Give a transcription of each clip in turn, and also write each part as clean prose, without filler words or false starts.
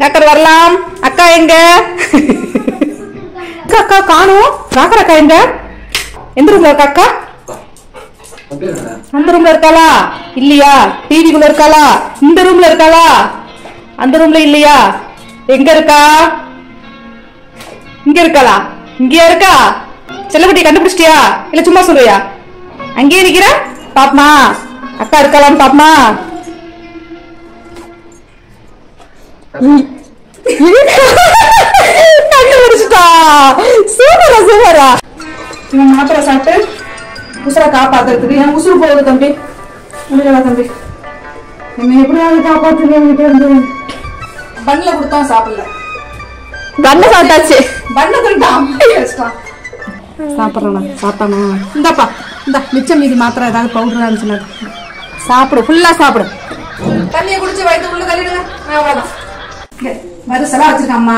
Cocker வரலாம். அக்கா எங்க? அக்கா காணோம். காக்கர் அக்கா எங்க? எந்த ரூம்ல இருக்கா அக்கா? அந்த ரூம்ல இருக்காளா இல்லையா? டிவிக்குள்ள இருக்காளா? இந்த ரூம்ல இருக்காளா? அந்த ரூம்ல இல்லையா? எங்க இருக்கா? இங்க இருக்காளா? இங்கயா இருக்கா? செல்லக்குட்டி கண்டுபிடிச்சிட்டியா இல்ல சும்மா சொல்றியா? அங்கேயே இருக்கிற பாப்பமா. அக்கா இருக்காளான்னு பாப்பமா. கண்டுபிடிச்சிட்டா. சூப்பரா சூப்பரா. இவன் மாத்திரை சாப்பிட்டு உசுரை காப்பாத்துறதுக்கு என் உசுறு போகுது தம்பி. முடியல தம்பி, என்ன எப்படியாவது காப்பாத்துங்க. பண்ணல கொடுத்தான் சாப்பிடல. பண்ண சாப்பிட்டாச்சு. பண்ண திருட்டான் சாப்பிட்றானா? சாப்பிட்டானா? இந்தாப்பா இந்த மிச்சம் மீதி மாத்திரை ஏதாவது பவுடர் இருந்துச்சுன்னா சாப்பிடு. ஃபுல்லா சாப்பிடு. தண்ணியை குடிச்சு வயிற்று உள்ள தள்ளிடுங்க. அவ்வளவுதான். வரிசலா வச்சிருக்கம்மா.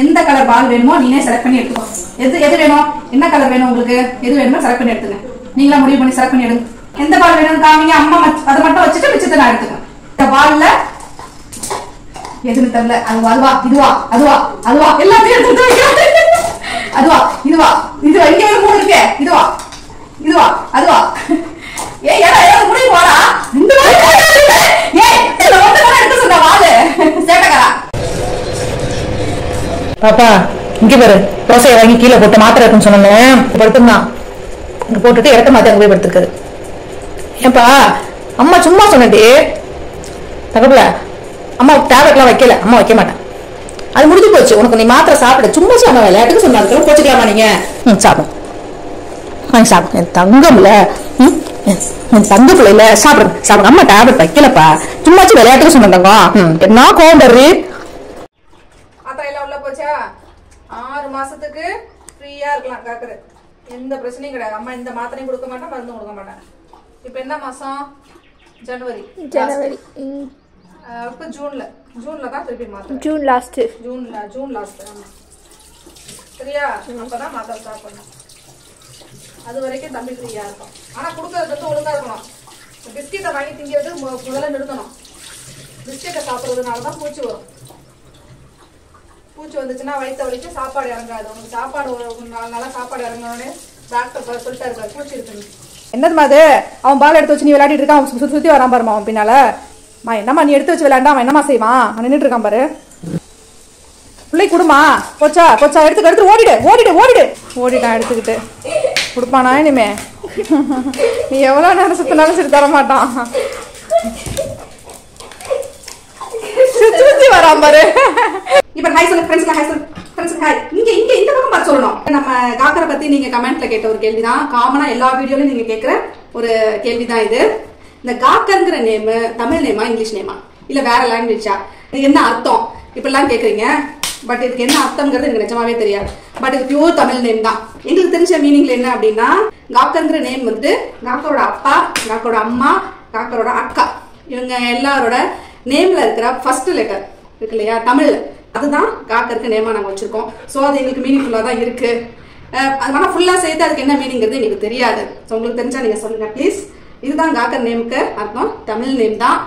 எந்த கலர் பால் வேணுமோ நீனே செலக்ட் பண்ணி எடுத்துக்கோ. எது வேணும், என்ன கலர் வேணும் உங்களுக்கு, எது வேணுமோ செலக்ட் பண்ணி எடுத்துங்க. நீங்களா முடிவு பண்ணி செலக்ட் பண்ணி எடுங்க. எந்த பால் வேணும்னு காமிங்க. அம்மா அதை மட்டும் வச்சுட்டு மிச்சத்தை நான் எடுத்துக்கேன். இந்த பால்ல எதுன்னு தெரியல. அதுவா இதுவா அதுவா அதுவா எல்லாத்தையும் எடுத்து வைக்கிறாங்க. அதுவா இதுவா இதுவா இங்க ஒரு மூணு இருக்கே. இதுவா இதுவா அதுவா. ஏய் ஏடா ஏதோ முடிவு போடா. இந்த ஏய் இத வந்து நான் எடுத்து சொன்ன வாளு சேட்டகரா. பாப்பா இங்க பாரு. தோசையை வாங்கி கீழே போட்டு மாத்திரை இருக்குன்னு சொன்னேன். படுத்துந்தான் இங்க போட்டுட்டு இடத்த மாத்தி அங்க போய் படுத்துருக்காரு. ஏன்பா அம்மா சும்மா சொன்னே தகவல. அம்மா டேப்லெட்லாம் வைக்கல. அம்மா வைக்க மாட்டேன். அது முடிஞ்சு போச்சு. உனக்கு நீ மாத்திரை சாப்பிட. சும்மா சொன்ன விளையாட்டுக்கு சொன்னாங்க. போச்சுக்கலாமா நீங்க? சாப்பிடும் சாப்பிடும். என் தங்கம்ல என் தங்க பிள்ளைல சாப்பிடுங்க சாப்பிடுங்க. அம்மா டேப்லெட் வைக்கலப்பா. சும்மாச்சு விளையாட்டுக்கு சொன்னாங்க. என்ன கோவம் வருது? உள்ள போச்சா? 6 மாசத்துக்கு ஃப்ரீயா இருக்கலாம். காக்குறது எந்த பிரச்சனையும் கிடையாது. அம்மா இந்த மாத்திரையும் கொடுக்க மாட்டேன், மருந்து கொடுக்க மாட்டேன். இப்ப என்ன மாசம்? ஜனவரி. இப்ப ஜூன்ல தான் திருப்பி மாத்திரை. June last. ஆமா சரியா? அப்பதான் மாத்திரை ஸ்டார்ட் பண்ணும். அது வரைக்கும் தம்பி ஃப்ரீயா இருக்கும். ஆனா கொடுக்கறது வந்து ஒழுங்கா இருக்கணும். பிஸ்கெட்டை வாங்கி திங்கிறது முதல்ல நிறுத்தணும். பிஸ்கெட்டை சாப்பிட்றதுனாலதான் பூச்சி வரும். பூச்சி வந்துச்சுன்னா வயிற்று வலிக்கு சாப்பாடு இறங்காது. உனக்கு சாப்பாடு நல்லா சாப்பாடு இறங்கணும்னு டாக்டர் சொல்லிட்டாரு. பூச்சி இருக்குன்னு. என்னதுமா அது? அவன் பால் எடுத்து வச்சு நீ விளையாடிட்டு இருக்கான். அவன் சுத்தி வரான் பாருமா அவன் பின்னால. என்னம்மா நீ எடுத்து வச்சு விளையாண்டா அவன் என்னமா செய்வான்? அவன் நின்றுட்டு இருக்கான் பாரு. பிள்ளை கொடுமா. கொச்சா எடுத்து ஓடிட்டான். எடுத்துக்கிட்டு கொடுப்பானா இனிமே? நீ எவ்வளவு நேரம் சுத்தினாலும் சரி தர மாட்டான். சுத்தி வரான் பாரு. இப்ப ஹாய் சொல்லு ஃப்ரெண்ட்ஸ்க்கு. ஹாய் சொல்லு ஃப்ரெண்ட்ஸ்க்கு. ஹாய். நீங்க இங்க இந்த பக்கம் பார்த்து சொல்லணும். நம்ம காக்கரை பத்தி நீங்க கமெண்ட்ல கேட்ட ஒரு கேள்விதான். காமனா எல்லா வீடியோலயும் நீங்க கேட்கிற ஒரு கேள்விதான் இது. இந்த காக்கர்ங்கிற நேம் தமிழ் நேமா இங்கிலீஷ் நேமா இல்ல வேற லாங்குவேஜா? இது என்ன அர்த்தம் இப்படிலாம் கேக்குறீங்க. பட் இதுக்கு என்ன அர்த்தம்ங்கிறது எனக்கு நிஜமாவே தெரியாது. பட் இது பியூர் தமிழ் நேம் தான். எங்களுக்கு தெரிஞ்ச மீனிங்ல என்ன அப்படின்னா, காக்கர்ங்கிற நேம் வந்து காக்கரோட அப்பா, காக்கரோட அம்மா, காக்கரோட அக்கா, இவங்க எல்லாரோட நேம்ல இருக்கிற ஃபர்ஸ்ட் லெட்டர் இருக்கு இல்லையா தமிழ்ல, அதுதான் காக்கருக்கு நேமா நாங்க வச்சிருக்கோம். சோ அது எங்களுக்கு மீனிங்ஃபுல்லா தான் இருக்கு. ஆனா ஃபுல்லா சேர்த்து அதுக்கு என்ன மீனிங்கிறது எங்களுக்கு தெரியாது. உங்களுக்கு தெரிஞ்சா நீங்க சொல்லுங்க ப்ளீஸ். இதுதான் காக்கர் நேமுக்கு அர்த்தம். தமிழ் நேம் தான்.